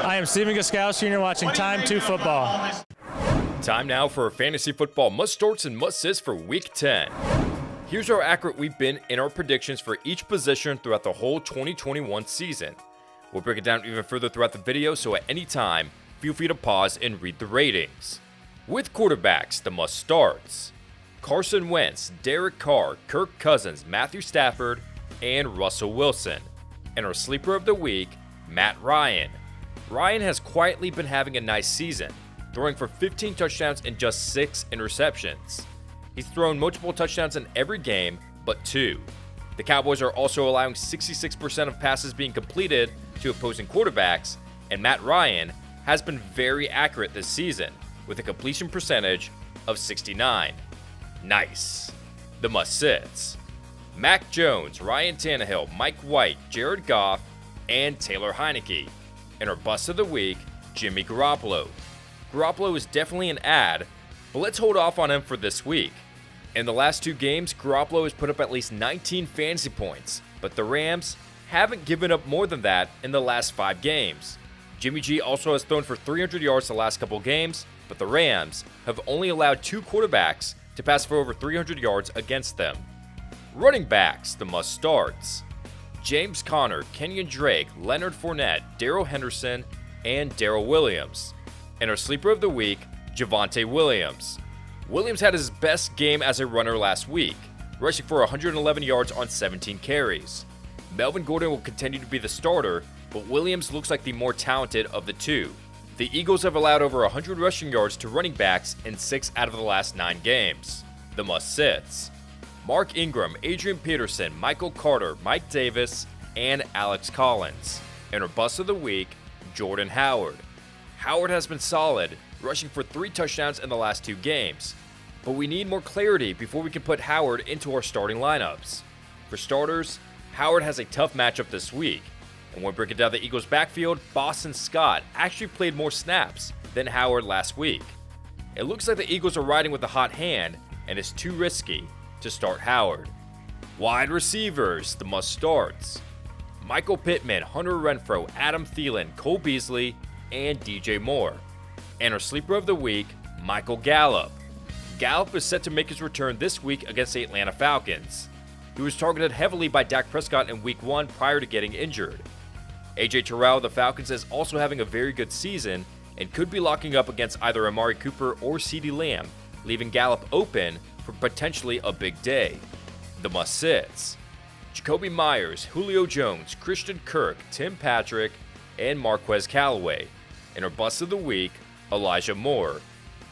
I am Stephen Gostkowski, and you're watching Time 2 Football. Time now for our fantasy football must-starts and must-sits for Week 10. Here's how accurate we've been in our predictions for each position throughout the whole 2021 season. We'll break it down even further throughout the video, so at any time, feel free to pause and read the ratings. With quarterbacks, the must-starts: Carson Wentz, Derek Carr, Kirk Cousins, Matthew Stafford, and Russell Wilson. And our sleeper of the week, Matt Ryan. Ryan has quietly been having a nice season, throwing for 15 touchdowns and just 6 interceptions. He's thrown multiple touchdowns in every game but 2. The Cowboys are also allowing 66% of passes being completed to opposing quarterbacks, and Matt Ryan has been very accurate this season with a completion percentage of 69. Nice. The must-sits: Mac Jones, Ryan Tannehill, Mike White, Jared Goff, and Taylor Heineke. And our bust of the week, Jimmy Garoppolo. Garoppolo is definitely an ad, but let's hold off on him for this week. In the last 2 games, Garoppolo has put up at least 19 fantasy points, but the Rams haven't given up more than that in the last 5 games. Jimmy G also has thrown for 300 yards the last couple games, but the Rams have only allowed 2 quarterbacks to pass for over 300 yards against them. Running backs, the must-starts: James Conner, Kenyon Drake, Leonard Fournette, Darrell Henderson, and Darrell Williams. And our sleeper of the week, Javonte Williams. Williams had his best game as a runner last week, rushing for 111 yards on 17 carries. Melvin Gordon will continue to be the starter, but Williams looks like the more talented of the two. The Eagles have allowed over 100 rushing yards to running backs in 6 out of the last 9 games. The must-sits: Mark Ingram, Adrian Peterson, Michael Carter, Mike Davis, and Alex Collins. And our bust of the week, Jordan Howard. Howard has been solid, rushing for 3 touchdowns in the last 2 games. But we need more clarity before we can put Howard into our starting lineups. For starters, Howard has a tough matchup this week. And when breaking down the Eagles' backfield, Boston Scott actually played more snaps than Howard last week. It looks like the Eagles are riding with a hot hand, and it's too risky to start Howard. Wide receivers, the must-starts: Michael Pittman, Hunter Renfrow, Adam Thielen, Cole Beasley, and DJ Moore. And our sleeper of the week, Michael Gallup. Gallup is set to make his return this week against the Atlanta Falcons. He was targeted heavily by Dak Prescott in Week 1 prior to getting injured. AJ Terrell of the Falcons is also having a very good season and could be locking up against either Amari Cooper or CeeDee Lamb, leaving Gallup open for potentially a big day. The must-sits: Jacoby Myers, Julio Jones, Christian Kirk, Tim Patrick, and Marquez Callaway. And our bust of the week, Elijah Moore.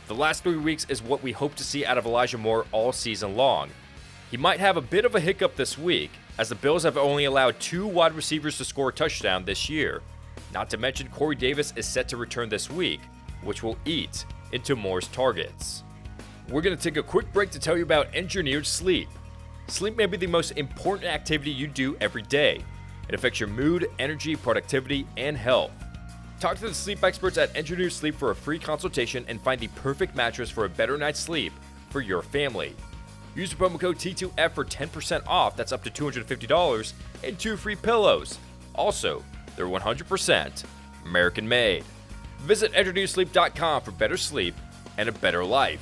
The last 3 weeks is what we hope to see out of Elijah Moore all season long. He might have a bit of a hiccup this week, as the Bills have only allowed 2 wide receivers to score a touchdown this year. Not to mention Corey Davis is set to return this week, which will eat into Moore's targets. We're going to take a quick break to tell you about Engineered Sleep. Sleep may be the most important activity you do every day. It affects your mood, energy, productivity, and health. Talk to the sleep experts at Engineered Sleep for a free consultation and find the perfect mattress for a better night's sleep for your family. Use the promo code T2F for 10% off, that's up to $250, and 2 free pillows. Also, they're 100% American made. Visit EngineeredSleep.com for better sleep and a better life.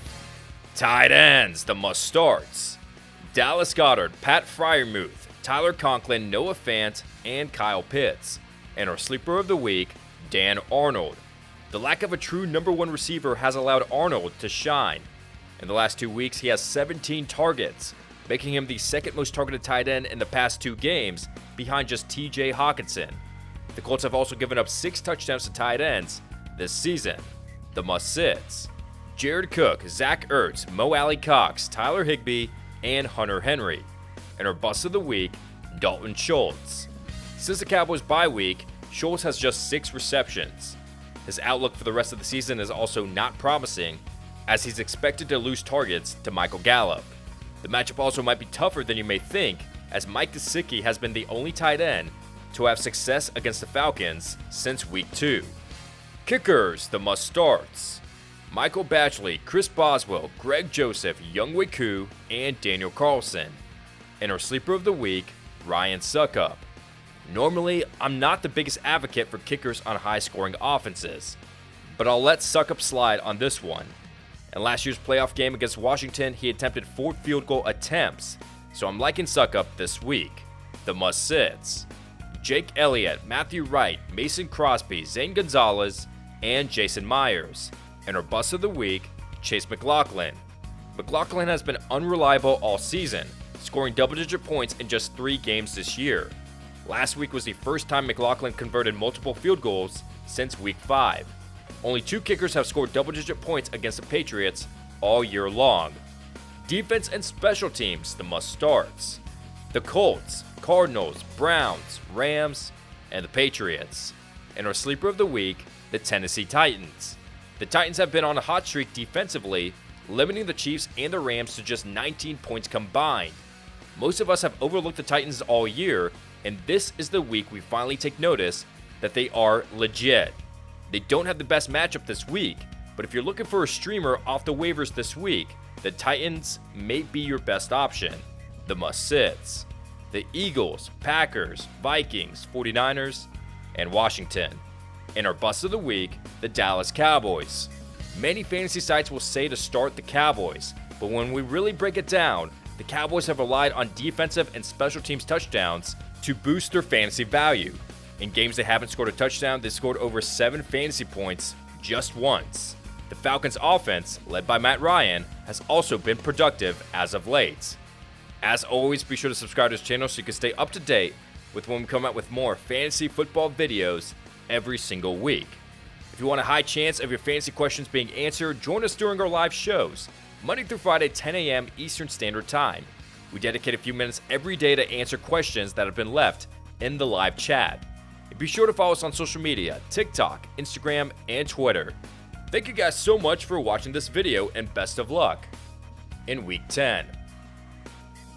Tight ends, the must-starts: Dallas Goedert, Pat Freiermuth, Tyler Conklin, Noah Fant, and Kyle Pitts. And our sleeper of the week, Dan Arnold. The lack of a true number 1 receiver has allowed Arnold to shine. In the last 2 weeks, he has 17 targets, making him the second most targeted tight end in the past 2 games, behind just TJ Hawkinson. The Colts have also given up 6 touchdowns to tight ends this season. The must-sits: Jared Cook, Zach Ertz, Mo Alley Cox, Tyler Higbee, and Hunter Henry. And our bust of the week, Dalton Schultz. Since the Cowboys' bye week, Schultz has just 6 receptions. His outlook for the rest of the season is also not promising, as he's expected to lose targets to Michael Gallup. The matchup also might be tougher than you may think, as Mike Gesicki has been the only tight end to have success against the Falcons since Week 2. Kickers, the must-starts: Michael Batchley, Chris Boswell, Greg Joseph, Younghoe Koo, and Daniel Carlson. And our sleeper of the week, Ryan Suckup. Normally, I'm not the biggest advocate for kickers on high-scoring offenses, but I'll let Succop slide on this one. In last year's playoff game against Washington, he attempted 4 field goal attempts, so I'm liking Succop this week. The must-sits: Jake Elliott, Matthew Wright, Mason Crosby, Zane Gonzalez, and Jason Myers. And our bust of the week, Chase McLaughlin. McLaughlin has been unreliable all season, scoring double-digit points in just 3 games this year. Last week was the first time McLaughlin converted multiple field goals since week 5. Only 2 kickers have scored double-digit points against the Patriots all year long. Defense and special teams, the must-starts: the Colts, Cardinals, Browns, Rams, and the Patriots. And our sleeper of the week, the Tennessee Titans. The Titans have been on a hot streak defensively, limiting the Chiefs and the Rams to just 19 points combined. Most of us have overlooked the Titans all year, and this is the week we finally take notice that they are legit. They don't have the best matchup this week, but if you're looking for a streamer off the waivers this week, the Titans may be your best option. The must-sits: the Eagles, Packers, Vikings, 49ers, and Washington. And our bust of the week, the Dallas Cowboys. Many fantasy sites will say to start the Cowboys, but when we really break it down, the Cowboys have relied on defensive and special teams touchdowns to boost their fantasy value. In games they haven't scored a touchdown, they scored over 7 fantasy points just once. The Falcons' offense, led by Matt Ryan, has also been productive as of late. As always, be sure to subscribe to this channel so you can stay up to date with when we come out with more fantasy football videos every single week. If you want a high chance of your fantasy questions being answered, join us during our live shows, Monday through Friday, 10 a.m. Eastern Standard Time. We dedicate a few minutes every day to answer questions that have been left in the live chat. And be sure to follow us on social media, TikTok, Instagram, and Twitter. Thank you guys so much for watching this video, and best of luck in Week 10.